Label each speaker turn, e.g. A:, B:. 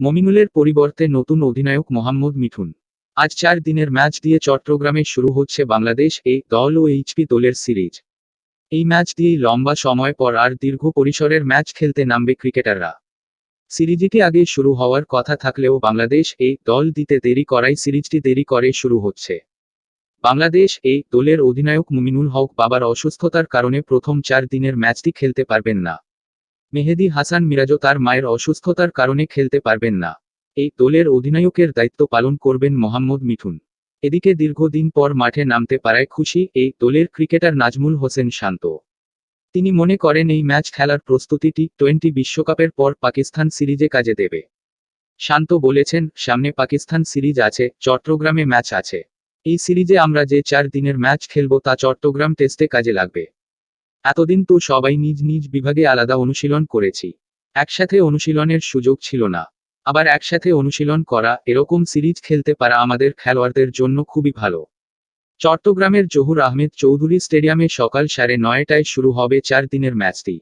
A: মমিনুলের পরিবর্তে নতুন অধিনায়ক মোহাম্মদ মিঠুন। আজ 4 দিনের ম্যাচ দিয়ে চট্টগ্রামে শুরু হচ্ছে বাংলাদেশ এ দল ও এইচপি দলের সিরিজ। এই ম্যাচ দিয়েই লম্বা সময় পর আর দীর্ঘ পরিসরের ম্যাচ খেলতে নামবে ক্রিকেটাররা। সিরিজটি আগে শুরু হওয়ার কথা থাকলেও বাংলাদেশ এ দল দিতে দেরি করায় সিরিজটি দেরি করে শুরু হচ্ছে। বাংলাদেশ এ দলের অধিনায়ক মুমিনুল হক বাবার অসুস্থতার কারণে প্রথম 4 দিনের ম্যাচটি খেলতে পারবেন না। মেহেদী হাসান মিরাজও তার মায়ের অসুস্থতার কারণে খেলতে পারবেন না। এই দলের অধিনায়কের দায়িত্ব পালন করবেন মোহাম্মদ মিঠুন। এদিকে দীর্ঘদিন পর মাঠে নামতে পারায় খুশি এই দলের ক্রিকেটার নাজমুল হোসেন শান্ত। তিনি মনে করেন এই ম্যাচ খেলার প্রস্তুতি টি-20 বিশ্বকাপের পর পাকিস্তান সিরিজে কাজে দেবে। শান্ত বলেছেন, সামনে পাকিস্তান সিরিজ আছে, চট্টগ্রামে ম্যাচ আছে। এই সিরিজে আমরা যে 4 দিনের ম্যাচ খেলব তা চট্টগ্রাম টেস্টে কাজে লাগবে। এতদিন তো সবাই নিজ নিজ বিভাগে আলাদা অনুশীলন করেছি। একসাথে অনুশীলনের সুযোগ ছিল না। আবার একসাথে অনুশীলন করা, এরকম সিরিজ খেলতে পারা আমাদের খেলোয়াড়দের জন্য খুবই ভালো। চট্টগ্রামের জহুর আহমেদ চৌধুরী স্টেডিয়ামে সকাল 9:30টায় শুরু হবে 4 দিনের ম্যাচটি।